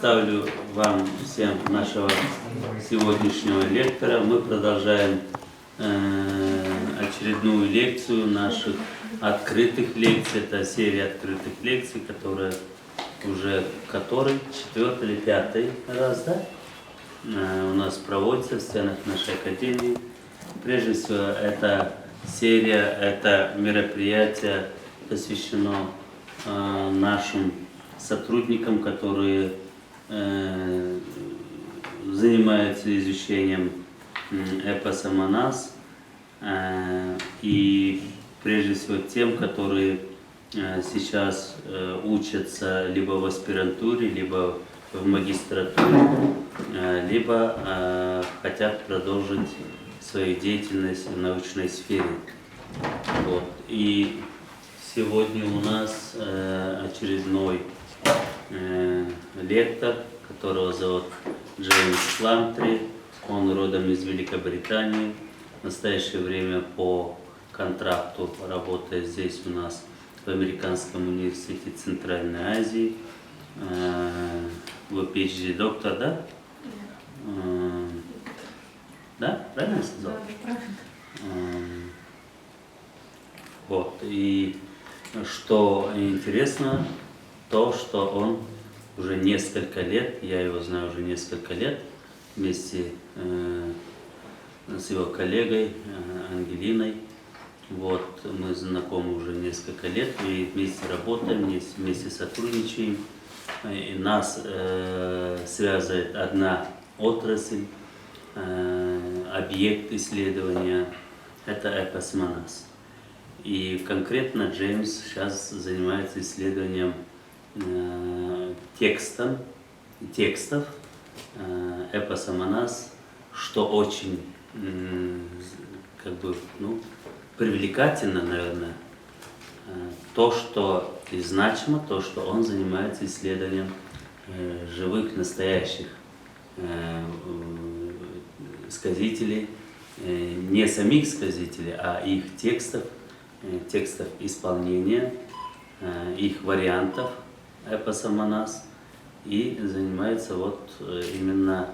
представлю вам всем нашего сегодняшнего лектора. Мы продолжаем очередную лекцию наших открытых лекций. Это серия открытых лекций, которая уже который, 4-й или 5-й раз, да? У нас проводится в стенах нашей академии. Прежде всего, эта серия, это мероприятие посвящено нашим сотрудникам, которые занимаются изучением эпоса Манас, и прежде всего тем, которые сейчас учатся либо в аспирантуре, либо в магистратуре, либо хотят продолжить свою деятельность в научной сфере. Вот. И сегодня у нас очередной лектор, которого зовут Джеймс Пламтри. Он родом из Великобритании. В настоящее время по контракту работает здесь у нас в Американском университете Центральной Азии. Вы PhD доктор, да? Да? Правильно я сказал? Да, правильно. Вот. И что интересно, то, что он уже несколько лет, я его знаю уже несколько лет, вместе с его коллегой Ангелиной. Вот, мы знакомы уже несколько лет, и вместе работаем, вместе сотрудничаем. И нас связывает одна отрасль, объект исследования, это эпос Манас. И конкретно Джеймс сейчас занимается исследованием текстов эпоса Манас, что очень привлекательно, наверное, то, что и значимо, то, что он занимается исследованием живых, настоящих сказителей, не самих сказителей, а их текстов исполнения, их вариантов эпоса Манас, и занимается вот именно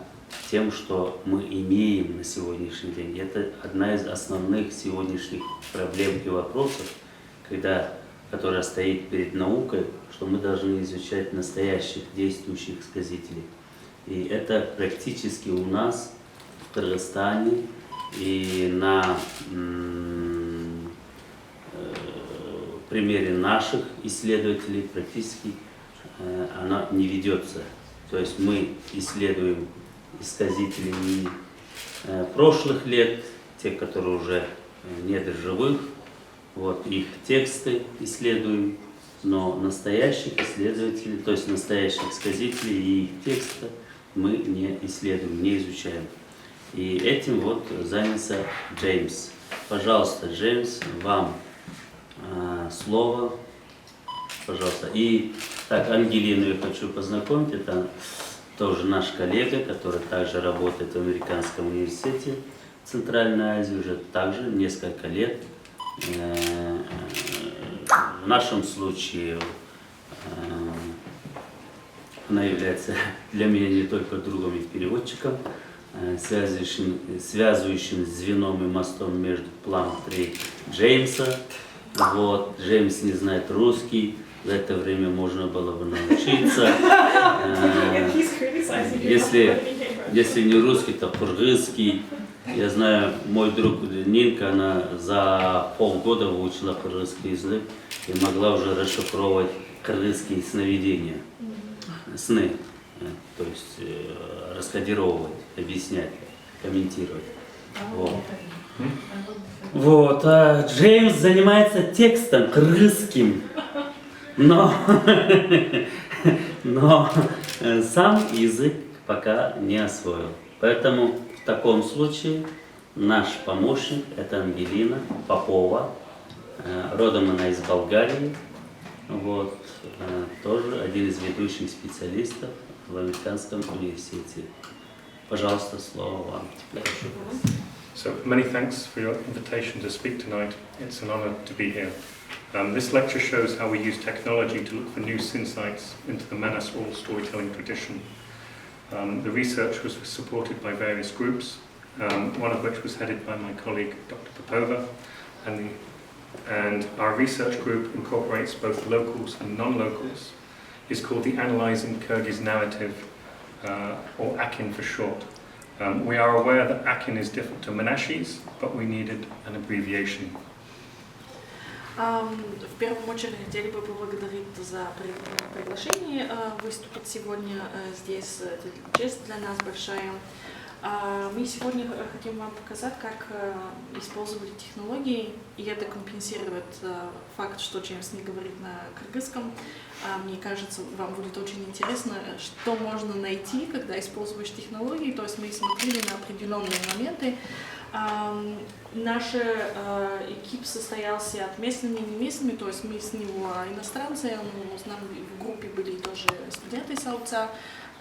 тем, что мы имеем на сегодняшний день. Это одна из основных сегодняшних проблем и вопросов, которая стоит перед наукой, что мы должны изучать настоящих действующих сказителей. И это практически у нас в Кыргызстане и на примере наших исследователей практически она не ведется. То есть мы исследуем сказителей прошлых лет, те, которые уже нет живых, вот, их тексты исследуем, но настоящих исследователей, то есть настоящих сказителей и их тексты мы не исследуем, не изучаем. И этим вот занялся Джеймс. Пожалуйста, Джеймс, вам слово, пожалуйста. И так, Ангелину я хочу познакомить, это тоже наш коллега, который также работает в Американском университете Центральной Азии уже также несколько лет. В нашем случае она является для меня не только другом и переводчиком, связывающим звеном и мостом между Пламтри и Джеймса. Вот. Джеймс не знает русский, за это время можно было бы научиться. Если не русский, то кыргызский. Я знаю, мой друг Нинка, она за полгода выучила кыргызский язык и могла уже расшифровывать кыргызские сновидения, сны, то есть раскодировывать, объяснять, комментировать. Вот. А Джеймс занимается текстом кыргызским, но сам язык пока не освоил. Поэтому в таком случае наш помощник – это Ангелина Попова, родом она из Болгарии, вот, тоже один из ведущих специалистов в Американском университете. Пожалуйста, слово вам. So many thanks for your invitation to speak tonight. It's an honor to be here. This lecture shows how we use technology to look for new insights into the Manas oral storytelling tradition The research was supported by various groups, one of which was headed by my colleague Dr. Popova, and our research group incorporates both locals and non-locals. It's called the Analyzing Kyrgyz Narrative, or AKIN for short. We are aware that AKIN is different to Menashes, but we needed an abbreviation. В первую очередь хотели бы поблагодарить за приглашение выступить сегодня здесь. Это честь для нас большая. Мы сегодня хотим вам показать, как использовали технологии, и это компенсирует факт, что Джеймс не говорит на кыргызском. Мне кажется, вам будет очень интересно, что можно найти, когда используешь технологии. То есть мы смотрели на определенные моменты. Наш экип состоялся от местными и неместными, то есть мы с него иностранцы, с нами в группе были тоже студенты из Алца,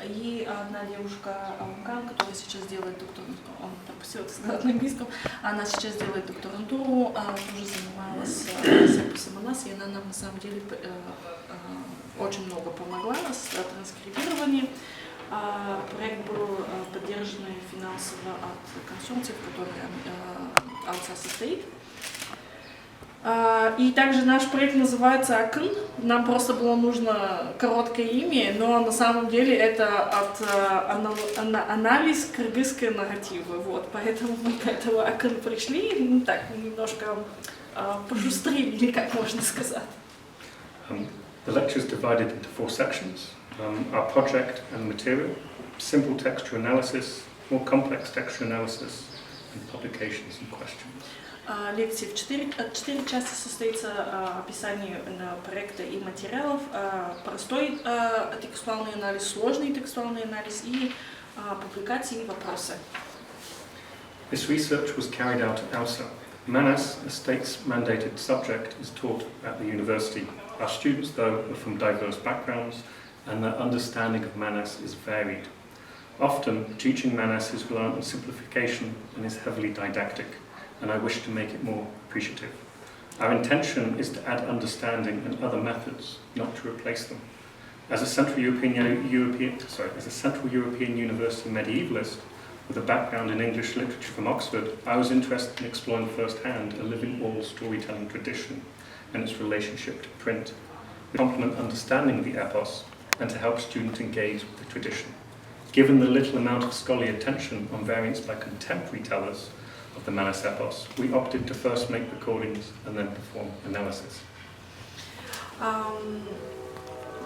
и одна девушка Алкан, которая сейчас делает докторантуру, он там все сказал на английском, она сейчас делает докторантуру, тоже занималась записью у нас, и она нам на самом деле очень много помогла с транскрибированием. Проект был поддержан финансово от консорциев, в котором Алца состоит. И также наш проект называется АКН. Нам просто было нужно короткое имя, но на самом деле это анализ кыргызской нарративы. Вот, поэтому мы к этому АКН пришли, так немножко пошустрили, или как можно сказать. The lecture is divided into 4 sections. Our project and material, simple textual analysis, more complex textual analysis, and publications and questions. Лекции в 4 части состоится описание проекта и материалов, простой текстуальный анализ, сложный текстуальный анализ и публикации и вопросы. This research was carried out at ALSA. Manas, a states-mandated subject, is taught at the university. Our students, though, are from diverse backgrounds, and their understanding of Manas is varied. Often, teaching Manas is learned in simplification and is heavily didactic, and I wish to make it more appreciative. Our intention is to add understanding and other methods, not to replace them. As a Central European University medievalist with a background in English literature from Oxford, I was interested in exploring firsthand a living oral storytelling tradition and its relationship to print, to complement understanding of the epos and to help students engage with the tradition. Given the little amount of scholarly attention on variants by contemporary tellers of the Manas epos, we opted to first make recordings and then perform analysis.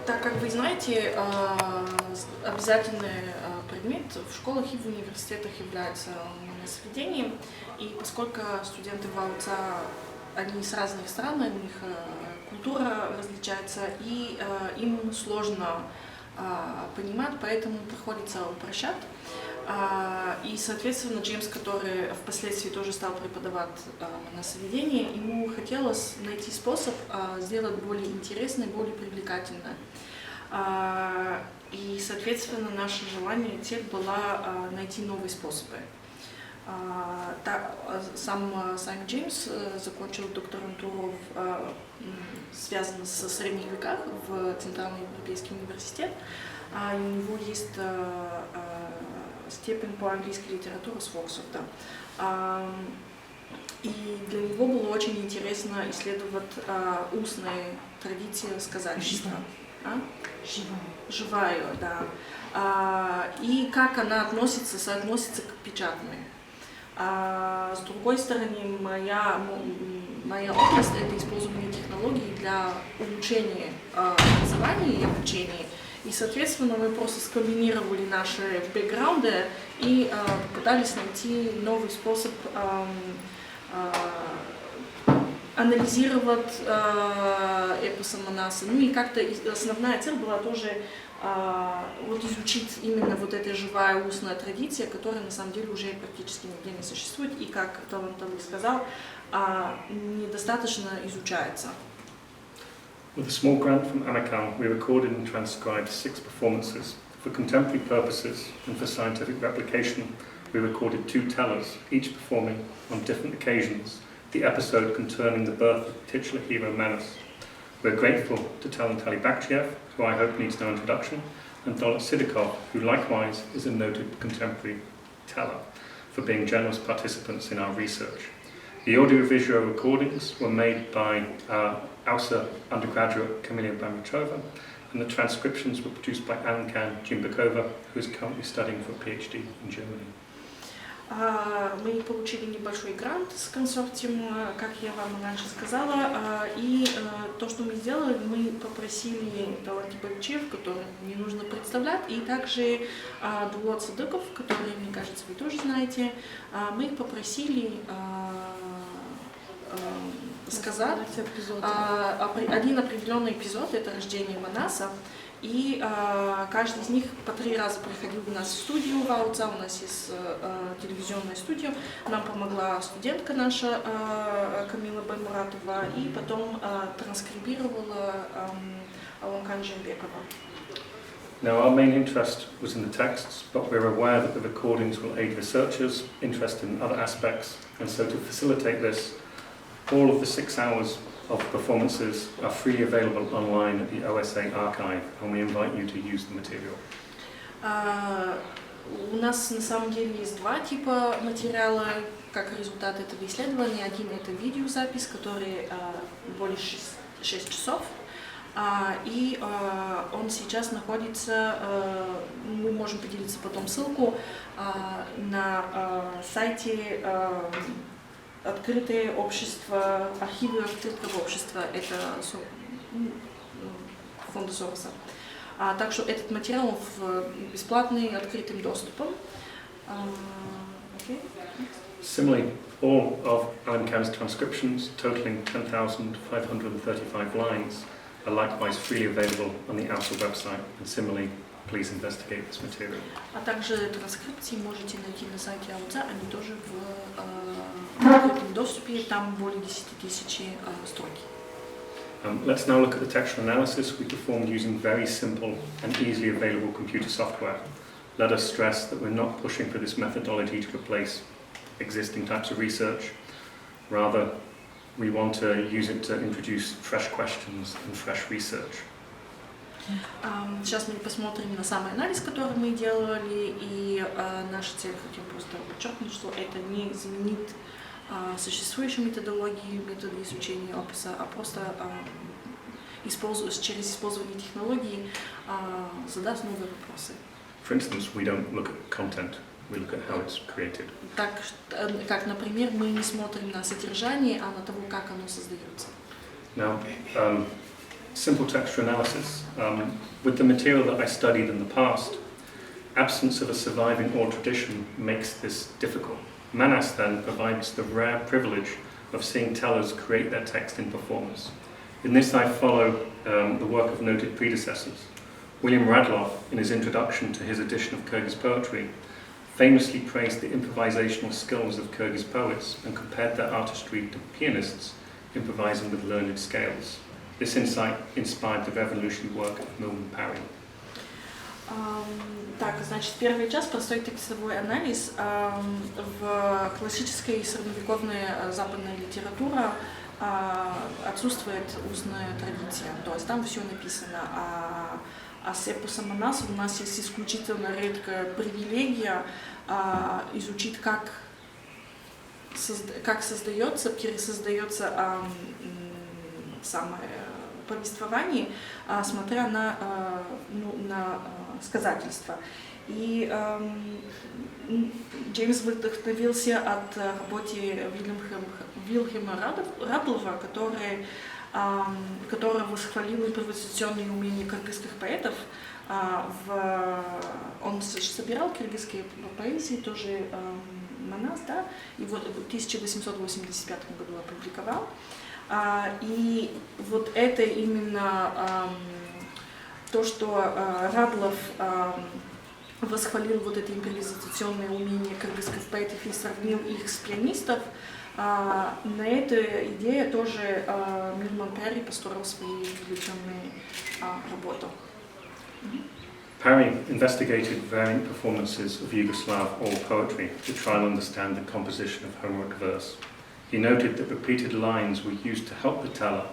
Так как вы знаете, обязательный предмет в школах и в университетах является сведением, и поскольку студенты в АЛЦА, они с разных стран, у них культура различается, и им сложно понимать, поэтому приходится упрощать. И, соответственно, Джеймс, который впоследствии тоже стал преподавать на сведении, ему хотелось найти способ сделать более интересное, более привлекательное. И, соответственно, наше желание и цель была найти новые способы. Сам Джеймс закончил докторантуру, связанную со средних веках в Центральный Европейский университет. У него есть степень по английской литературе с Оксфорда. И для него было очень интересно исследовать устные традиции сказательства. Живая, да. И как она соотносится к печатной. С другой стороны, моя область — это использование технологий для улучшения образования и обучения. И, соответственно, мы просто скомбинировали наши бэкграунды и пытались найти новый способ анализировать эпосы Манаса. Ну и как-то основная цель была тоже вот изучить именно вот эта живая устная традиция, которая на самом деле уже практически нигде не существует и, как Талантовый сказал, недостаточно изучается. With a small grant from Amicam, we recorded and transcribed 6 performances. For contemporary purposes and for scientific replication, we recorded 2 tellers, each performing on different occasions the episode concerning the birth of the titular hero Manas. We're grateful to Talantali Bakhchiev, who I hope needs no introduction, and Dolit Sidikov, who likewise is a noted contemporary teller, for being generous participants in our research. The audio-visual recordings were made by AUSA undergraduate Kamila Bamachova, and the transcriptions were produced by Alenka Jimbakova, who is currently studying for a PhD in Germany. Мы получили небольшой грант с консорциума, как я вам раньше сказала, и то, что мы сделали, мы попросили Талант Бабичев, который не нужно представлять, и также Дулот Садыков, который, мне кажется, вы тоже знаете, мы их попросили сказать один определенный эпизод, это рождение Манаса. И каждый из них по 3 раза приходил у нас в студию Вауца, у нас есть телевизионная студия. Нам помогла студентка наша Камила Баймуратова и потом транскрибировала Аланкан Жембекова. Now, our main interest was in the texts, but we're aware that the recordings will aid researchers interested in other aspects, and so to facilitate this, all of the 6 hours of performances are freely available online at the OSA archive, and we invite you to use the material. У нас на самом деле есть 2 типа материала, как результат этого исследования. Один — это видеозапись, который более 6 часов, и он сейчас находится, мы можем поделиться потом ссылку на сайте Открытое общество, архивы открытого общества, это фонда Сороса. Так что этот материал бесплатный, открытым доступом. Okay. Similarly, all of Alenkan's transcriptions, totaling 10,535 lines, are likewise freely available on the AUSA website, and similarly, please investigate this material. А также транскрипции можете найти на сайте АУЦА, они тоже в открытом доступе, там более 10 000 строки. Let's now look at the textual analysis we performed using very simple and easily available computer software. Let us stress that we're not pushing for this methodology to replace existing types of research. Rather, we want to use it to introduce fresh questions and fresh research. Сейчас мы посмотрим на самый анализ, который мы делали, и наша цель, хотим просто подчеркнуть, что это не заменит существующие методы изучения описа, а просто через использование технологий задаст новые вопросы. For instance, we don't look at content, we look at how it's created. Так, как, например, мы не смотрим на содержание, а на того, как оно создается. Now, simple textual analysis. With the material that I studied in the past, absence of a surviving oral tradition makes this difficult. Manas then provides the rare privilege of seeing tellers create their text in performance. In this I follow the work of noted predecessors. William Radloff, in his introduction to his edition of Kyrgyz poetry, famously praised the improvisational skills of Kyrgyz poets and compared their artistry to pianists improvising with learned scales. This insight inspired the revolutionary work of Milman Parry. Так, значит, первый час простой текстовой анализ. В классической средневековной западной литературе отсутствует устная традиция, то есть там все написано. А с эпосом Манаса у нас есть исключительно редкая привилегия изучить, как создается, пересоздается самое повествование, смотря на сказательство. И Джеймс вдохновился от работы Вильхема Радлова, который восхвалил импровизационные умения кыргызских поэтов. Он собирал кыргызские поэзии, тоже Манас, да, и вот в 1885 году опубликовал. И вот это именно то, что Радлов восхвалил вот это импровизационное умение кыргызских поэтов и сравнил их с пианистов, на эту идею тоже Милман Парри построил свою революционную работу. Parry investigated variant performances of Yugoslav oral poetry to try and understand the composition of Homeric verse. He noted that repeated lines were used to help the teller,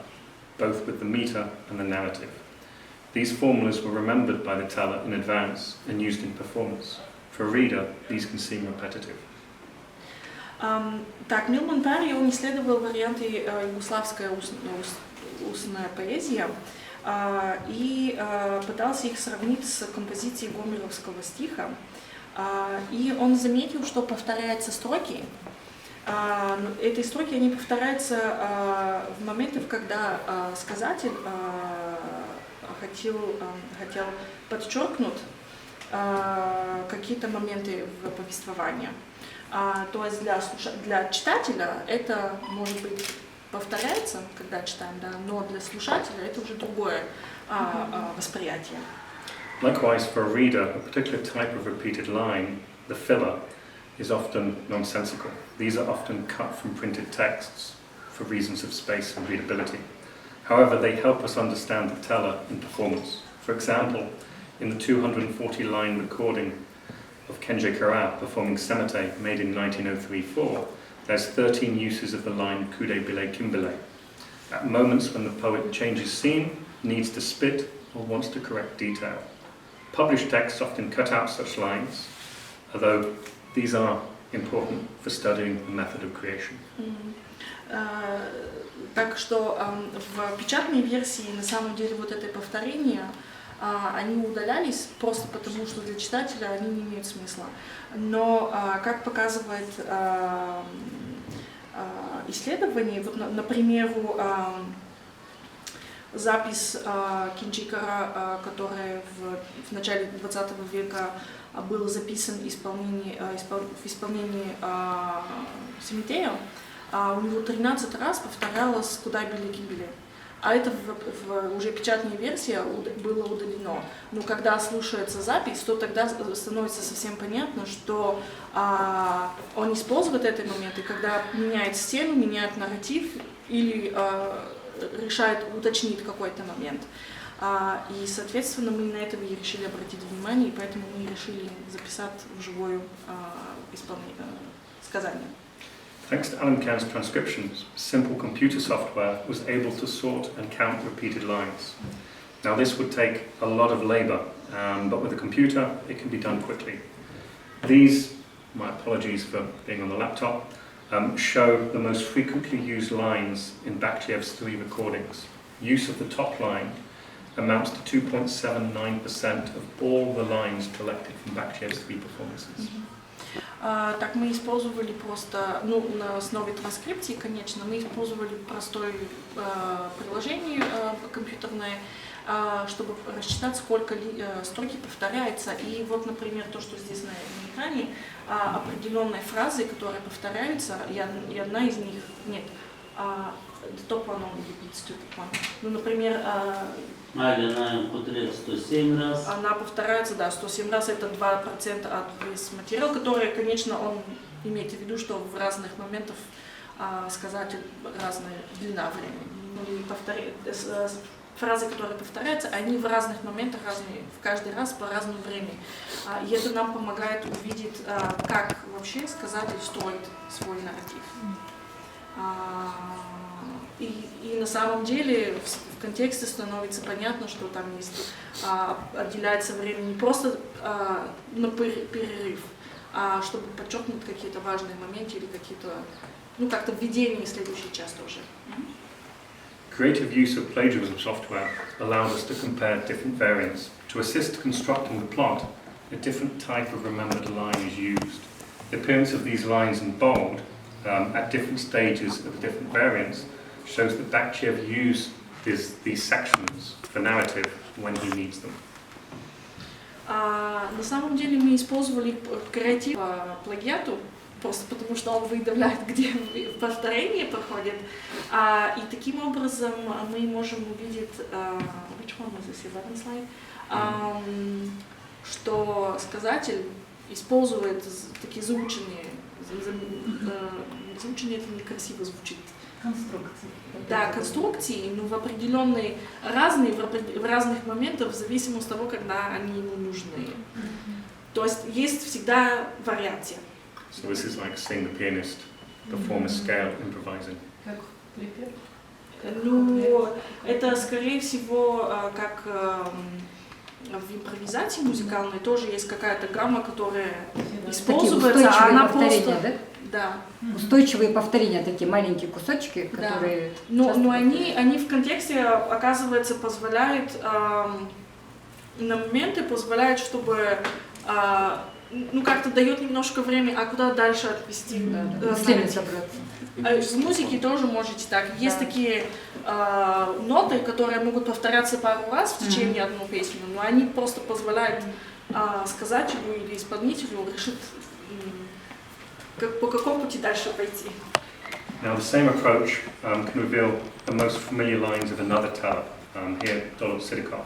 both with the meter and the narrative. These formulas were remembered by the teller in advance and used in performance. For a reader, these can seem repetitive. Так, Милман Пари, он исследовал варианты югославской устная поэзия и пытался их сравнить с композицией гомеровского стиха. И он заметил, что повторяются строки. Эти строки, они повторяются в моменты, когда сказатель хотел подчеркнуть какие-то моменты в повествовании. То есть для читателя это, может быть, повторяется, когда читаем, да, но для слушателя это уже другое восприятие. Likewise, for a reader, a particular type of repeated line, the filler, is often nonsensical. These are often cut from printed texts for reasons of space and readability. However, they help us understand the teller in performance. For example, in the 240-line recording of Kenji Kara performing Semete, made in 1903-4, there's 13 uses of the line Kude Bile Kimbile, at moments when the poet changes scene, needs to spit, or wants to correct detail. Published texts often cut out such lines, although these are important for studying the method of creation. Так что в печатной версии на самом деле вот это повторение они удалялись просто потому, что для читателя они не имеют смысла. Но, как показывает исследование, вот, например, запись Кинчикара, которая в начале 20 века был записан в исполнении Семетея, у него 13 раз повторялось «Куда били кибели». А это в уже печатной версии было удалено. Но когда слушается запись, то тогда становится совсем понятно, что он использует эти моменты, когда меняет сцену, меняет нарратив или решает уточнить какой-то момент. И, соответственно, мы на это и решили обратить внимание, и поэтому мы решили записать вживую сказание. Thanks to Alan Cairns' transcriptions, simple computer software was able to sort and count repeated lines. Now this would take a lot of labour, but with a computer it can be done quickly. These, my apologies for being on the laptop, show the most frequently used lines in Bakhtchev's 3 recordings. Use of the top line amounts to 2.79% of all the lines collected from Bakhtchev's 3 performances. Так мы использовали просто, на основе транскрипции, конечно, мы использовали простое приложение компьютерное, чтобы рассчитать, сколько строки повторяется. И вот, например, то, что здесь на экране, определенные фразы, которые повторяются, и одна из них нет. Топ one only, stupid one. Ну, например, Она повторяется 107 раз. Она повторяется, да, 107 раз, это 2% от весь материал, который, конечно, он имеет в виду, что в разных моментах сказатель разная длина времени. Фразы, которые повторяются, они в разных моментах разные, в каждый раз по разному времени. И это нам помогает увидеть, как вообще сказатель строит свой нарратив. И на самом деле в контексте становится понятно, что там есть, отделяется время не просто на перерыв, а чтобы подчеркнуть какие-то важные моменты или какие-то, как-то введение в следующий час тоже. Creative use of plagiarism software allowed us to compare different variants. To assist constructing the plot, a different type of remembered line is used. The appearance of these lines in bold at different stages of the different variants shows that Bakhtchev used these sections for narrative when he needs them. На самом деле мы использовали креатив по плагиату, просто потому что он выдавляет, где повторение проходит. И таким образом мы можем увидеть, что сказатель использует такие заученные это некрасиво звучит. Конструкции. Да, конструкции, но в определенные разные, в разных моментах, в зависимости от того, когда они ему нужны. То есть есть всегда вариация. So this is like seeing the pianist perform a scale improvising. Как припев? Ну, это, скорее всего, как в импровизации музыкальной тоже есть какая-то гамма, которая используется, а она просто... Да? Да. Устойчивые повторения, такие маленькие кусочки, которые... Да. Но они в контексте, оказывается, позволяют, на моменты позволяют, чтобы, ну, как-то дает немножко времени, а куда дальше отвести. В музыке тоже можете так. Есть такие ноты, которые могут повторяться пару раз в течение одной песни, но они просто позволяют сказателю или исполнителю решить, по какому пути дальше пойти. Now the same approach can reveal the most familiar lines of another teller, here Dolot Sidikov.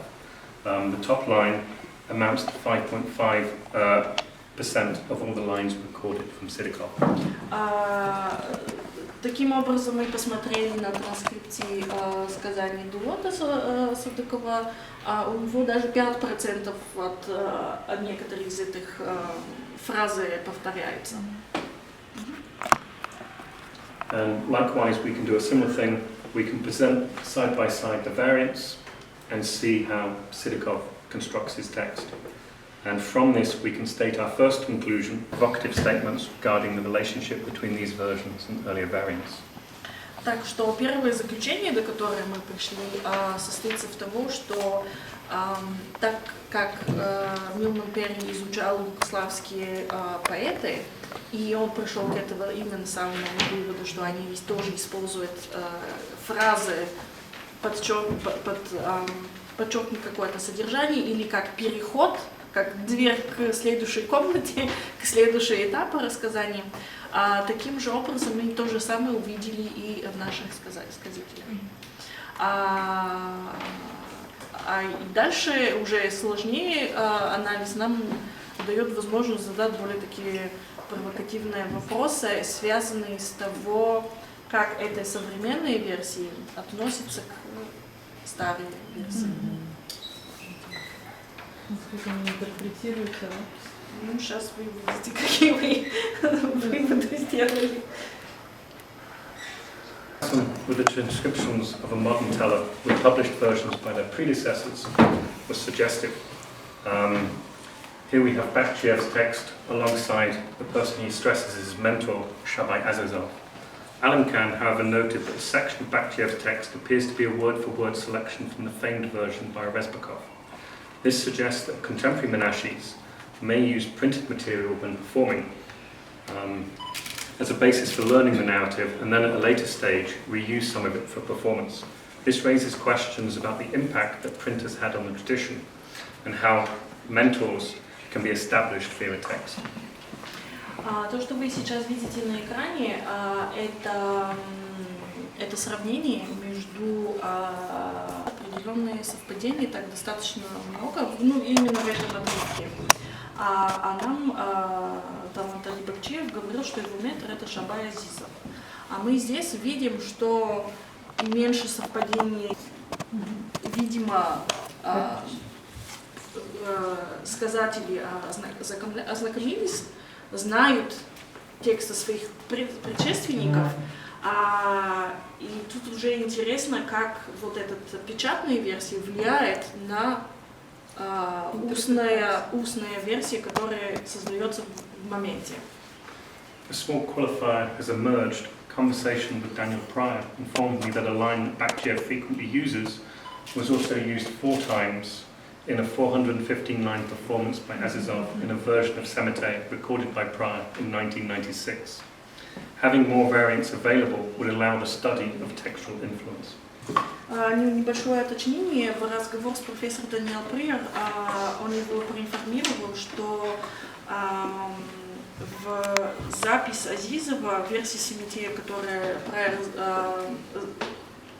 The top line amounts to 5.5% of all the lines recorded from Sidikov. Таким образом, мы посмотрели на транскрипции сказаний Долота Садыкова, у него даже 5% от некоторых из этих фразы повторяются. And likewise, we can do a similar thing. We can present side by side the variants and see how Sidikov constructs his text. And from this, we can state our first conclusion, provocative statements regarding the relationship between these versions and earlier variants. Так что первое заключение, до которого мы пришли, состоится в том, что так как Милман Перни изучал югославские поэты, и он пришел к этому именно самому выводу, что они тоже используют фразы, подчеркнуть какое-то содержание, или как переход, как дверь к следующей комнате, к следующему этапу рассказания. Таким же образом мы то же самое увидели и в наших сказителях. И дальше уже сложнее анализ нам дает возможность задать более такие провокативные вопросы, связанные с того, как эти современные версии относятся к старой версии. Насколько они интерпретируются, да? Ну, сейчас вы видите, какие вы выводы сделали. With the transcriptions of a modern teller with published versions by their predecessors was suggestive. Here we have Bakhtiev's text alongside the person he stresses as his mentor, Shabai Azazov. Alamkan, however, noted that a section of Bakhtiev's text appears to be a word-for-word selection from the famed version by Rezbakov. This suggests that contemporary Menashis may use printed material when performing as a basis for learning the narrative, and then at a later stage reuse some of it for performance. This raises questions about the impact that printers had on the tradition and how mentors can be established via a text. То, что вы сейчас видите на экране, это сравнение между определенные совпадения, так достаточно много, ну, именно в этом отрывке. А нам Талантали Бакчиев говорил, что его ментор это Шабай Азизов. А мы здесь видим, что меньше совпадений, видимо, сказатели ознакомились, знают тексты своих предшественников. И тут уже интересно, как вот эта печатная версия влияет на устная версия, которая создается в моменте. A small qualifier has emerged. Conversation with Daniel Pryor informed me that a line that Bakhchiev frequently uses was also used 4 times in a 415-line performance by Azizov in a version of Semite recorded by Pryor in 1996. Having more variants available would allow the study of textual influence. Небольшое уточнение. В разговор с профессором Даниэл Прайер он его проинформировал, что в запись Азизова, версии Семитея, которую Прайер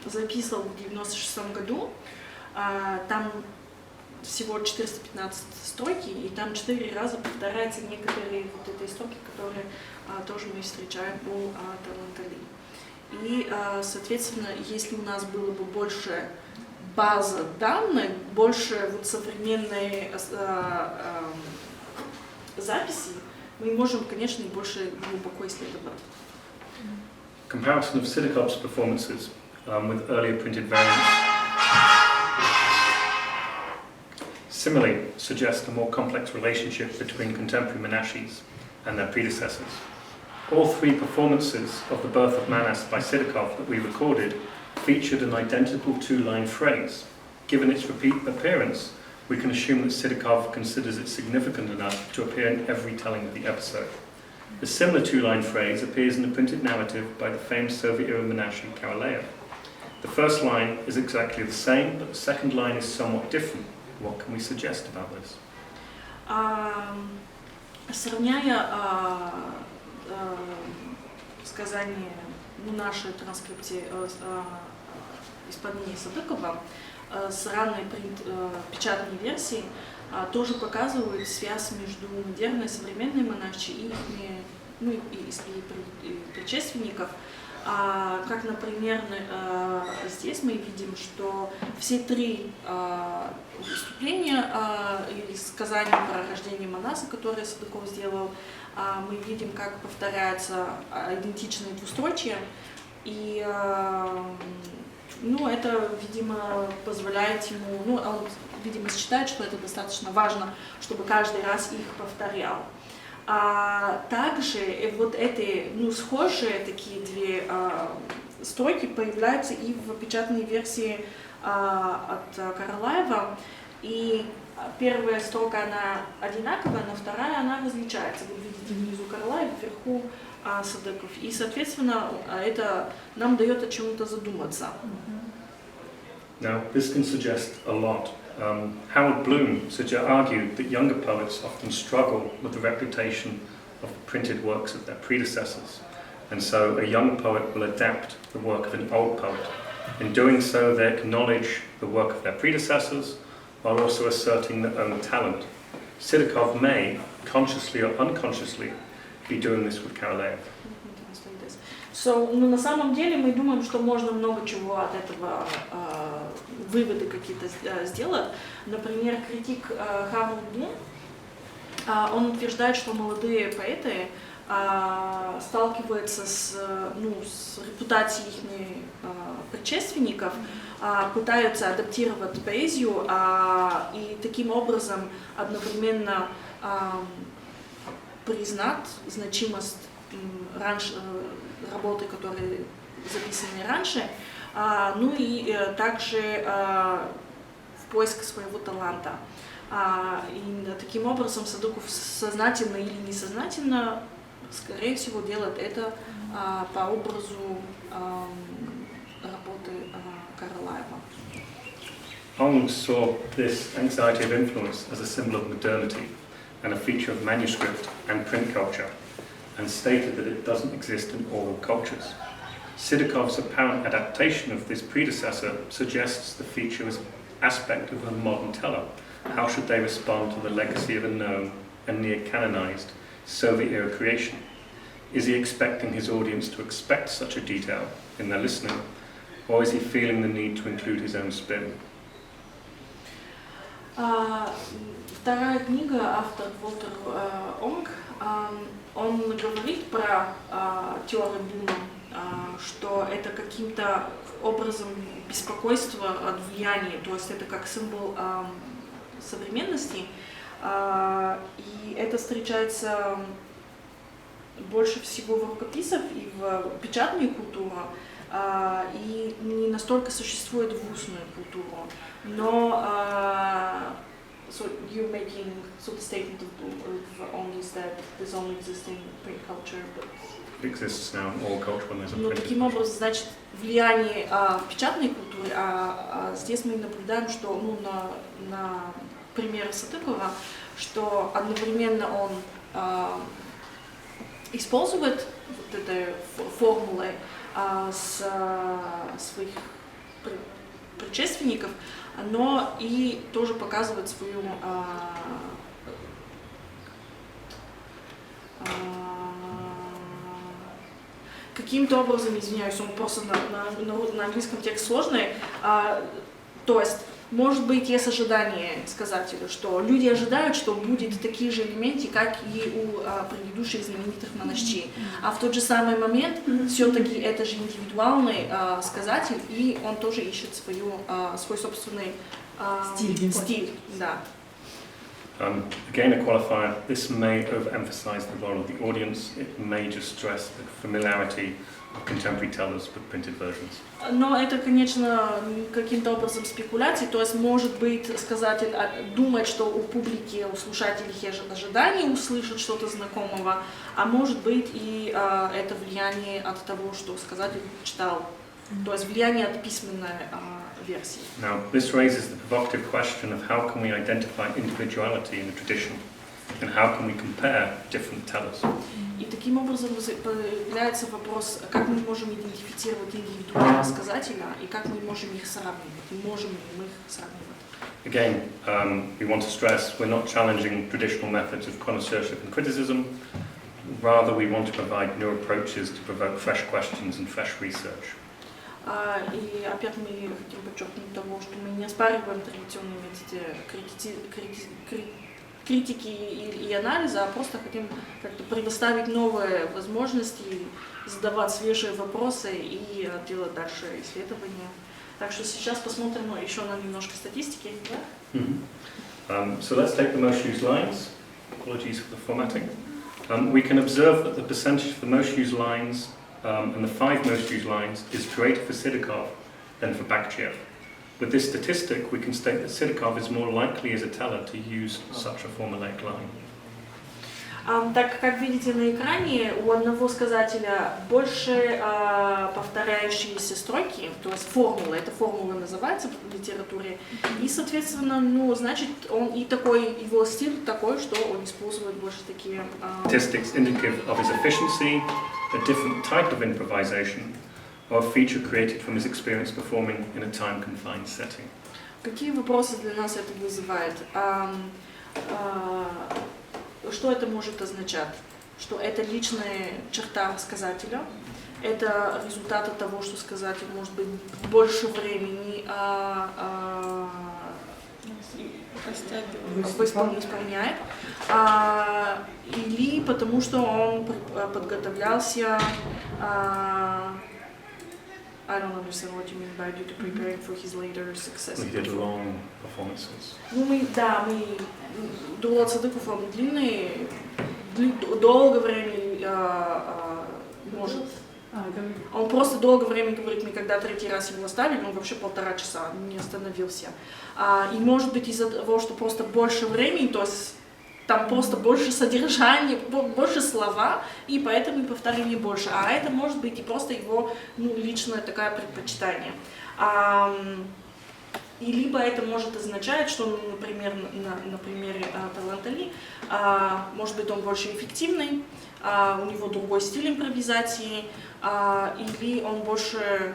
записывал в 1996 году, там всего 415 строки, и там 4 раза повторяются некоторые вот эти строки, которые тоже мы встречаем у Талантали. И, соответственно, если у нас было бы больше базы данных, больше вот современной записи, мы можем, конечно, и больше глубоко исследовать. Comparison of Sidikov's performances with earlier printed variants similarly suggest a more complex relationship between contemporary Menashes and their predecessors. All three performances of the birth of Manas by Sidakov that we recorded featured an identical two-line phrase. Given its repeat appearance, we can assume that Sidakov considers it significant enough to appear in every telling of the episode. A similar two-line phrase appears in the printed narrative by the famed Soviet-era Menashe Korolev. The first line is exactly the same, but the second line is somewhat different. What can we suggest about this? Сравняя сказание нашей транскрипции исполнения Садыкова с ранней печатной версией, тоже показывает связь между модерной и современной монархи и предшественников. Как, например, здесь мы видим, что все три выступления или сказания про рождение Манаса, которые Садыков сделал, мы видим, как повторяются идентичные двустрочия. И это, видимо, позволяет ему, он, видимо, считает, что это достаточно важно, чтобы каждый раз их повторял. Также вот эти, схожие такие две строки появляются и в печатной версии от Королаева. И первая строка, она одинаковая, но вторая, она различается. Вы видите внизу Королаев, вверху Садыков. И, соответственно, это нам дает о чем-то задуматься. Now, this can suggest a lot. Howard Bloom argued that younger poets often struggle with the reputation of printed works of their predecessors, and so a young poet will adapt the work of an old poet. In doing so, they acknowledge the work of their predecessors while also asserting their own talent. Sidakov may, consciously or unconsciously, be doing this with Korolev. На самом деле мы думаем, что можно много чего от этого выводы какие-то сделать. Например, критик Хавард Блум, он утверждает, что молодые поэты сталкиваются с репутацией их предшественников, пытаются адаптировать поэзию и таким образом одновременно признать значимость работы, которые записаны раньше, и также в поиск своего таланта. И таким образом Садыков сознательно или несознательно, скорее всего, делает это по образу работы Королаева. Ong saw this anxiety of influence as a symbol of modernity and a feature of manuscript and print culture, and stated that it doesn't exist in oral cultures. Sidakov's apparent adaptation of this predecessor suggests the feature as an aspect of a modern teller. How should they respond to the legacy of a known and near-canonized Soviet-era creation? Is he expecting his audience to expect such a detail in their listening, or is he feeling the need to include his own spin? Вторая книга, автор Волтер Онг, он говорит про теорию Блума, что это каким-то образом беспокойство от влияния, то есть это как символ современности, и это встречается больше всего в рукописях и в печатной культуре, и не настолько существует в устную культуру. Но so you're making sort of statement of Ong is that there's only existing print culture, but It exists now in all culture when there's a printed таким образом, значит, влияние в печатной культуре, здесь мы наблюдаем, что на примере Садыкова, что одновременно он использует вот этой формулы своих предшественников, но и тоже показывает свою каким-то образом, извиняюсь, он просто на английском текст сложный, то есть Может быть, есть ожидание сказателя, что люди ожидают, что будет такие же элементы, как и у предыдущих знаменитых монашей. А в тот же самый момент все-таки это же индивидуальный сказатель, и он тоже ищет свой собственный стиль. Да. Again, a qualifier, this may overemphasize the role of the audience, it may just stress the familiarity of contemporary tellers with printed versions. Но это, конечно, каким-то образом спекуляции, то есть, может быть, сказатель думает, что у публики, у слушателей есть ожидание услышать что-то знакомого, а может быть и это влияние от того, что сказатель читал, то есть влияние от письменной версии. Now, this raises the provocative question of how can we identify individuality in the tradition, and how can we compare different tellers? И таким образом появляется вопрос, как мы можем идентифицировать индивидуального сказателя и как мы можем их сравнивать, можем ли мы их сравнивать. Again, we want to stress we're not challenging traditional methods of connoisseurship and criticism, rather we want to provide new approaches to provoke fresh questions and fresh research. И опять мы хотим подчеркнуть того, что мы не оспариваем традиционные методы критики и анализа, а просто хотим как-то предоставить новые возможности, задавать свежие вопросы и делать дальше исследования. Так что сейчас посмотрим еще на немножко статистики. Да? So let's take the most used lines. Apologies for the formatting. We can observe that the percentage of the most used lines and the 5 most used lines is greater for Sidakov than for Bakhchiev. With this statistic, we can state that Sidakov is more likely as a teller to use such a formulaic line. Так как видите на экране, у одного сказателя больше повторяющиеся строки, то есть формула, эта формула называется в литературе, и, соответственно, значит, он и такой, его стиль такой, что он использует больше такие... Statistics indicative of his efficiency, a different type of improvisation, or a feature created from his experience performing in a time-confined setting. Какие вопросы для нас это вызывает? Что это может означать? Что это личная черта сказателя, это результат от того, что сказатель может быть больше времени исполняет, или потому что он подготовлялся. I don't understand what you mean by due to preparing for his later success. We did long performances. Мы Дулат Садыков, он долго времени может. Он просто долго времени говорит, мы когда 3-й раз его оставили, он вообще 1,5 часа не остановился. И может быть из-за того, что просто больше времени, то есть там просто больше содержания, больше слова, и поэтому и повторений больше. А это может быть и просто его личное такое предпочитание. И либо это может означать, что, например, на примере Таланта Ли, может быть, он больше эффективный, у него другой стиль импровизации, или он больше,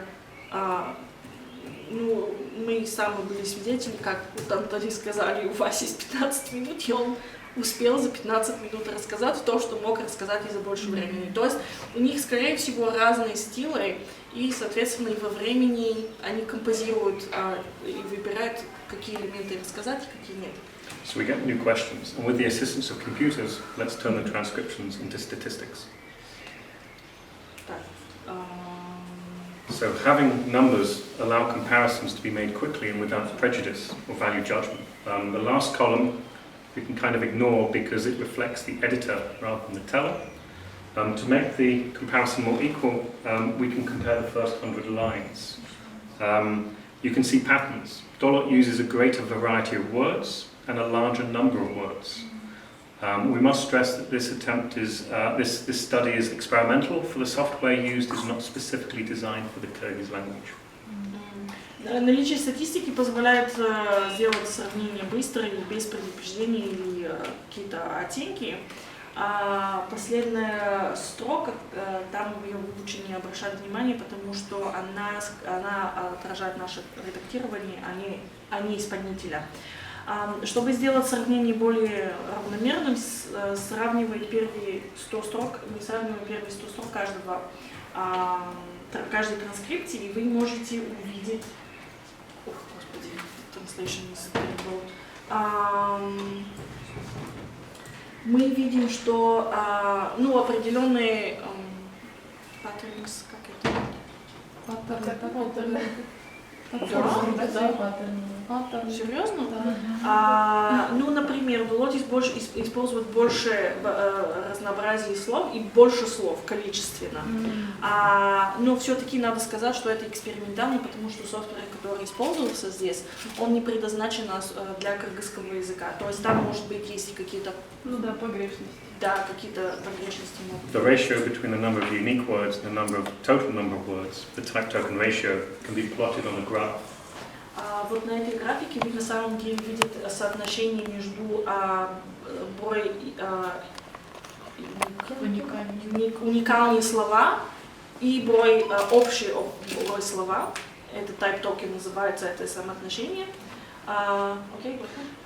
мы сами были свидетели, как у Таланта Ли сказали, у вас есть 15 минут, и он успел за 15 минут рассказать то, что мог рассказать и за больше времени. То есть у них, скорее всего, разные стили, и, соответственно, и во времени они композируют и выбирают, какие элементы рассказать и какие нет. So we get new questions, and with the assistance of computers, let's turn the transcriptions into statistics. So having numbers allow comparisons to be made quickly and without prejudice or value judgment. The last column we can kind of ignore because it reflects the editor rather than the teller. To make the comparison more equal, we can compare the first 100 lines. You can see patterns. Dolot uses a greater variety of words and a larger number of words. We must stress that this attempt is, this study is experimental, for the software used is not specifically designed for the Kyrgyz language. Наличие статистики позволяет сделать сравнение быстро и без предупреждений или какие-то оттенки. А последняя строка, там ее лучше не обращать внимания, потому что она отражает наше редактирование, а не исполнителя. Чтобы сделать сравнение более равномерным, сравнивать первые 100 строк, мы сравниваем первые 100 строк каждой транскрипции, и вы можете увидеть, translation is terrible. Мы видим, что ну, определенные patterns, как это? Паттерны. Да? Серьезно? Да. Ну, например, Володис больше использует больше разнообразия слов и больше слов количественно. Но все-таки надо сказать, что это экспериментально, потому что софтвер, который использовался здесь, он не предназначен для кыргызского языка. То есть там, может быть, есть какие-то... Ну да, погрешности. Да, какие-то погрешности могут. The ratio between the number of unique words and the number of total number of words, the type token ratio, can be plotted on a graph. Вот на этой графике вы на самом деле видите соотношение между уникальные слова и общий брой слова. Это type token называется, это самоотношение.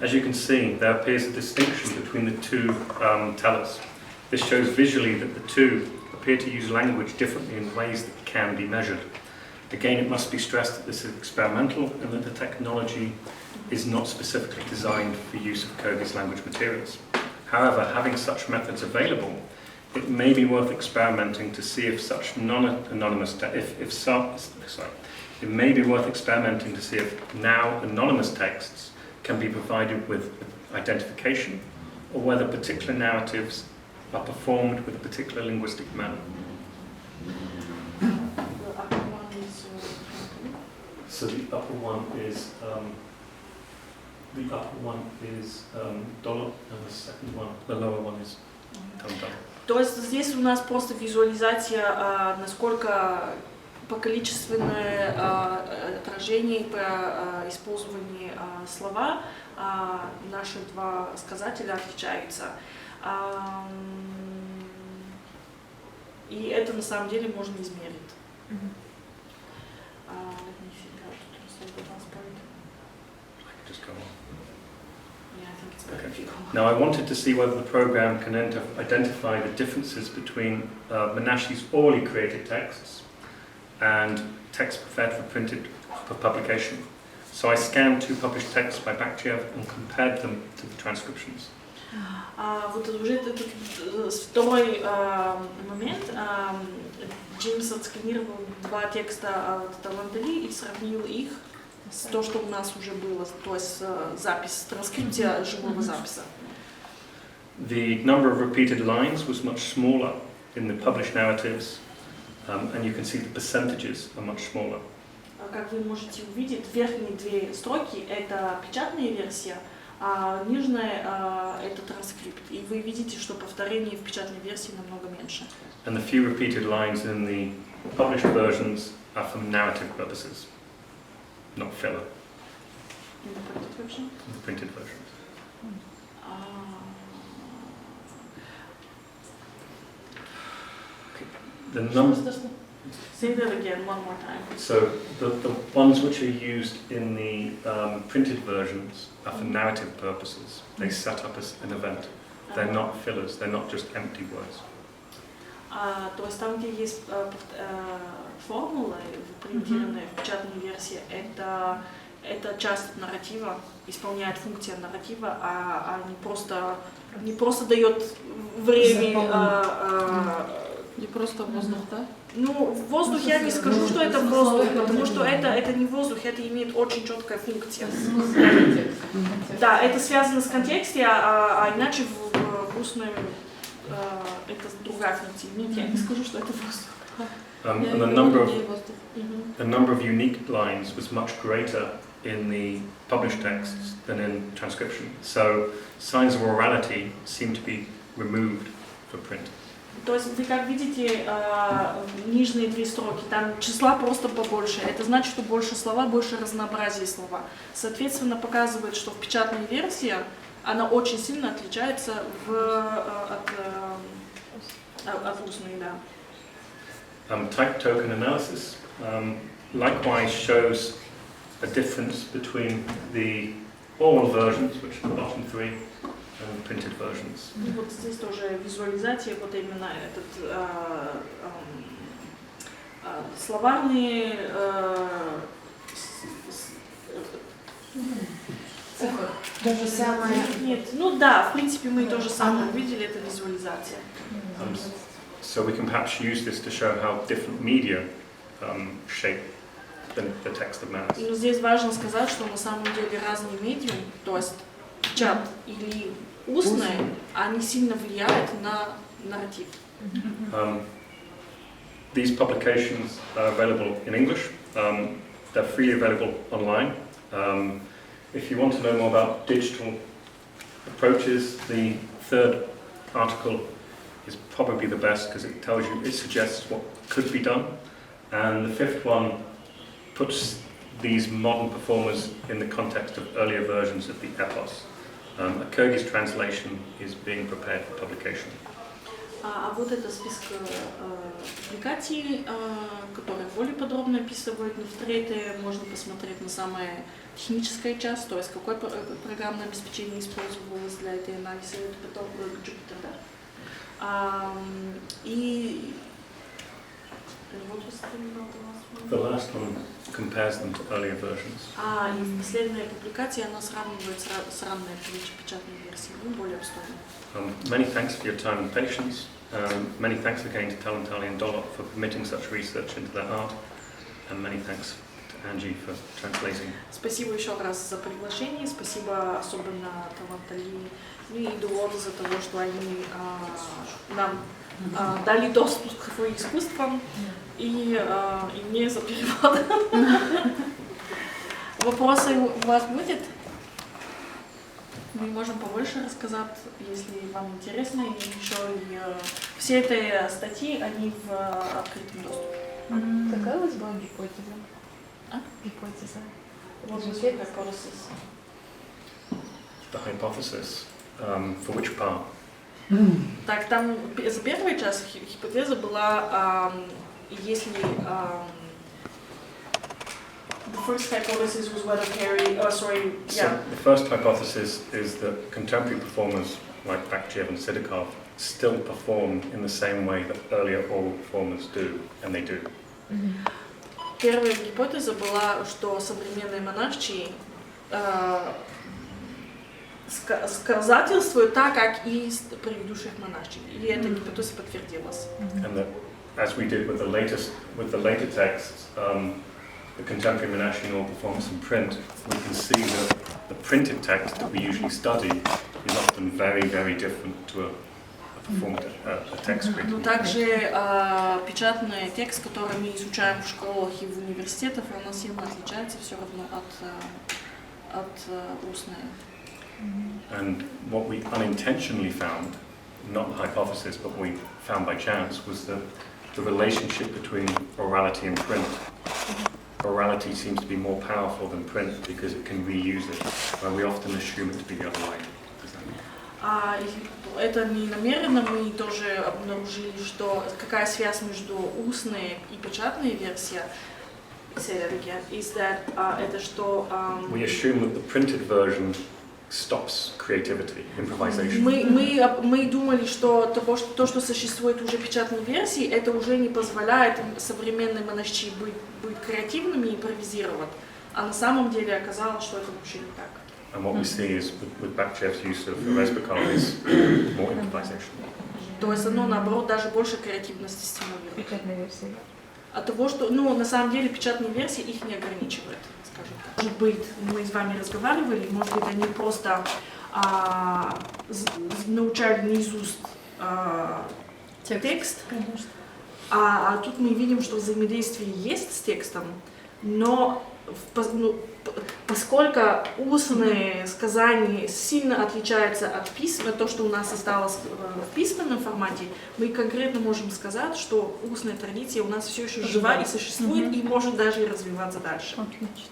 As you can see, there appears a distinction between the two tellers. This shows visually that the two appear to use language differently in ways that can be measured. Again, it must be stressed that this is experimental and that the technology is not specifically designed for use of Kyrgyz language materials. However, having such methods available, it may be worth experimenting to see if such non-anonymous it may be worth experimenting to see if now anonymous texts can be provided with identification, or whether particular narratives are performed with a particular linguistic manner. So the upper one is dollar, and the second one, the lower one is tum-tum. То есть здесь у нас просто визуализация, насколько по количественное отражение и по использованию слова наши два сказателя отличаются. И это на самом деле можно измерить. Okay. Now I wanted to see whether the program can identify the differences between Menashe's orally created texts and texts prepared for publication. So I scanned two published texts by Bakhchiev and compared them to the transcriptions. Вот уже этот второй момент. Джеймс отсканировал два текста от Талантали и сравнил их с то, что у нас уже было, то есть запись, транскрипция живого записи. The number of repeated lines was much smaller in the published narratives, and you can see the percentages are much smaller. Как вы можете увидеть, верхние две строки — это печатная версия, а нижняя — это транскрипт. И вы видите, что повторений в печатной версии намного меньше. And the few repeated lines in the published versions are for narrative purposes, not filler. In the printed version? In the printed versions. The number. Say that again one more time. So the ones which are used in the printed versions are for narrative purposes. They set up as an event. They're not fillers. They're not just empty words. То есть там, где есть формулы, принтированные в печатной версии, это часть нарратива, исполняет функцию нарратива, а не просто дает время. Не просто воздух, да? Ну, воздух я не скажу, что это воздух, потому что это не воздух, это имеет очень четкая функция. Да, это связано с контекстом, а иначе в устном это другая функция. Нет, я не скажу, что это воздух. And the number of unique lines was much greater in the published texts than in transcription. So signs of orality seem to be removed for print. То есть вы как видите нижние две строки, там числа просто побольше. Это значит, что больше слова, больше разнообразия слова. Соответственно, показывает, что в печатной версии она очень сильно отличается от устной, да. Type token analysis likewise shows a difference between the oral versions, which are the bottom three, and printed versions. И вот здесь тоже визуализация, вот именно этот словарные То же самое. Нет, ну да, в принципе, мы то же самое увидели, это визуализация. So we can perhaps use this to show how different media shape the text of Manus. Но здесь важно сказать, что на самом деле разные медиум, то есть чат или устное, они сильно влияют на нарратив. These publications are available in English. They're freely available online. If you want to know more about digital approaches, the third article is probably the best because it tells you, it suggests what could be done. And the fifth one puts these modern performers in the context of earlier versions of the epos. A Kyrgyz translation is being prepared for publication. А вот это список публикаций, которые более подробно описывают. Но в-третьих, можно посмотреть на самая техническая часть, то есть какое программное обеспечение использовалось для этой анализа, это потом Jupyter, да. И вот The last one compares them to earlier versions. и последняя публикация, она сравнивает с ранней печатной версией, более обстойной. Many thanks for your time and patience. Many thanks again to Talentali and Dolop for permitting such research into their art. And many thanks to Angie for translating. Спасибо еще раз за приглашение, спасибо особенно Талантали и Долот за того, что они нам дали доступ к своим искусствам и мне за перевод. Вопросы у вас будет? Мы можем побольше рассказать, если вам интересно, и еще и все эти статьи, они в открытом доступе. Какая у вас была гипотеза? Гипотеза. Вот hypothesis. The hypothesis, for which part? Так, там за первая часть гипотеза была, если the first hypothesis was whether Perry, So the first hypothesis is that contemporary performers like Bakhchev and Sidakov still perform in the same way that earlier oral performers do, and they do. Первая гипотеза была, что современные монархии сказательствуют так, как и предыдущих монархий. И эта гипотеза подтвердилась. And that, as we did with the later texts, the contemporary monarchy and oral performance in print, we can see that the printed text that we usually study is often very, very different to a text Но written. также печатный текст, который мы изучаем в школах и в университетах, он сильно отличается все равно от устной. And what we unintentionally found, not the hypothesis, but we found by chance, was that the relationship between orality and print. Orality seems to be more powerful than print because it can reuse it, where we often assume it to be the other way. Does that mean? Это не намеренно, мы тоже обнаружили, что какая связь между устной и печатной версией. Это что We assume that the printed version stops creativity, improvisation. мы думали, что то, что существует уже в печатной версии, это уже не позволяет современной монархии быть креативными и импровизировать. А на самом деле оказалось, что это вообще не так. And what we see is with Bakhchev's use of Rezbekov is more improvisation. То есть оно, наоборот, даже больше креативности стимулирует. Печатная версия. От того, что, на самом деле, печатные версии их не ограничивают, скажем так. Может быть, мы с вами разговаривали, может быть, они просто научали наизусть текст. Конечно. А тут мы видим, что взаимодействие есть с текстом, но поскольку устные сказания сильно отличаются от письма, то, что у нас осталось в письменном формате, мы конкретно можем сказать, что устная традиция у нас все еще жива и существует, и может даже и развиваться дальше. Отлично.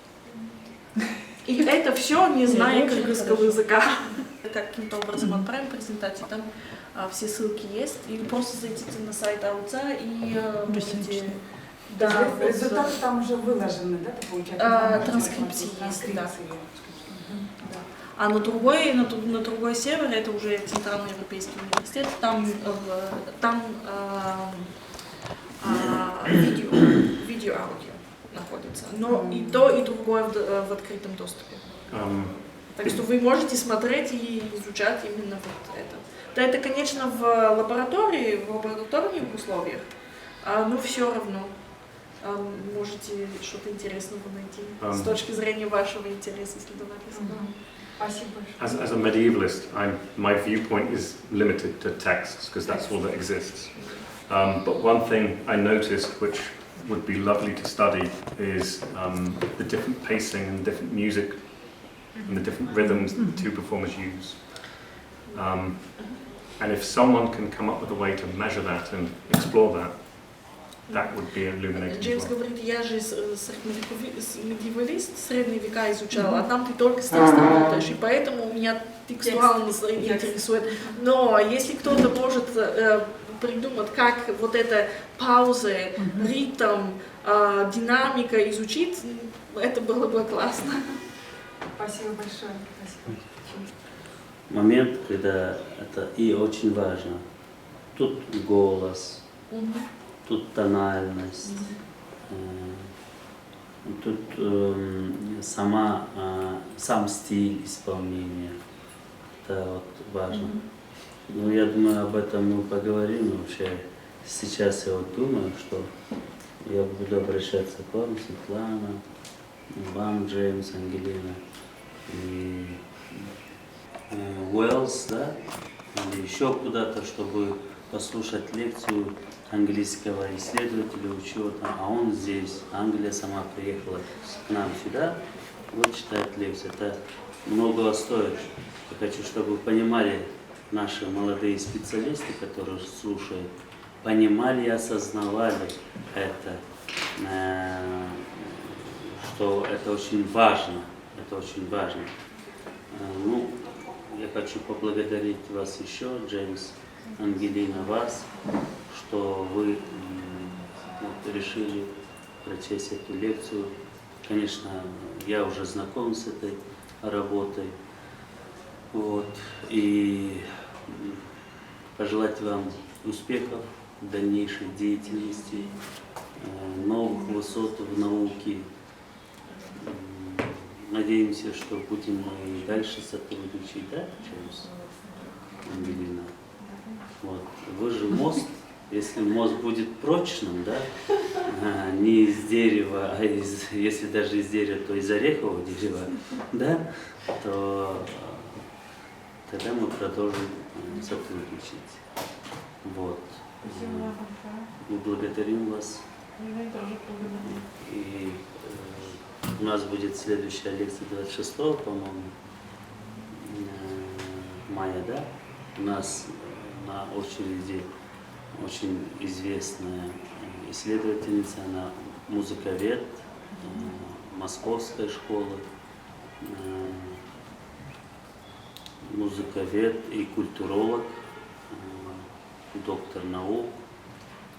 И это все не зная кыргызского языка. Каким-то образом отправим презентацию, там все ссылки есть, или просто зайдите на сайт АУЦА и можете... Да, Результаты там уже выложены, да, получается? Транскрипции есть, да. А на другой сервер, это уже Центральный Европейский университет, там видео-аудио находится. находится. Но и то, и другое в открытом доступе. Так что вы можете смотреть и изучать именно вот это. Да, это, конечно, в лаборатории, в лабораторных условиях, но все равно можете что-то интересного найти с точки зрения вашего интереса исследовательского. Спасибо большое. As a medievalist, my viewpoint is limited to texts because that's all that exists. But one thing I noticed which would be lovely to study is the different pacing and different music and the different rhythms that the two performers use. And if someone can come up with a way to measure that and explore that, that would be illuminating. Джеймс говорит, я же медиевалист, средние века изучала, а там ты только с текстом работаешь, и поэтому меня текстуально интересует. Но если кто-то может придумать, как вот это паузы, ритм, динамика изучить, это было бы классно. Спасибо большое. Спасибо. Момент, когда это и очень важно. Тут голос, тут тональность, тут сам стиль исполнения. Это вот важно. Ну, я думаю, об этом мы поговорим вообще. Сейчас я вот думаю, что я буду обращаться к вам, Светлана, вам, Джеймс, Ангелина и Уэллс, да, или еще куда-то, чтобы послушать лекцию английского исследователя, учета, а он здесь, Англия сама приехала к нам сюда, вот читает лекцию. Это многого стоит. Я хочу, чтобы вы понимали, наши молодые специалисты, которые слушают, понимали и осознавали это, что это очень важно. Это очень важно. Ну, я хочу поблагодарить вас еще, Джеймс, Ангелина, вас, что вы вот, решили прочесть эту лекцию. Конечно, я уже знаком с этой работой. Вот, и пожелать вам успехов в дальнейшей деятельности, новых высот в науке. Надеемся, что будем мы и дальше сотрудничать, да, Джеймс, Ангелина? Вот. Вы же мост, если мост будет прочным, да, не из дерева, а если даже из дерева, то из орехового дерева, да, то тогда мы продолжим сотрудничать. Вот. Мы благодарим вас. И у нас будет следующая лекция 26, по-моему, мая, да? У нас на очереди очень известная исследовательница, она музыковед Московской школы, музыковед и культуролог, доктор наук.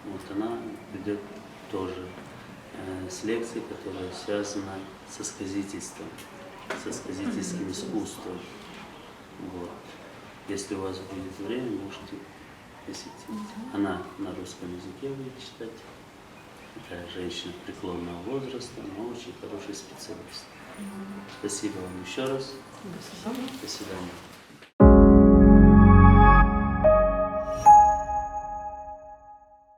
Вот она ведет тоже с лекцией, которая связана со сказительством, со сказительским искусством. Вот. Если у вас будет время, можете посетить. Она на русском языке будет читать. Это женщина преклонного возраста, но очень хороший специалист. Спасибо вам еще раз. До свидания.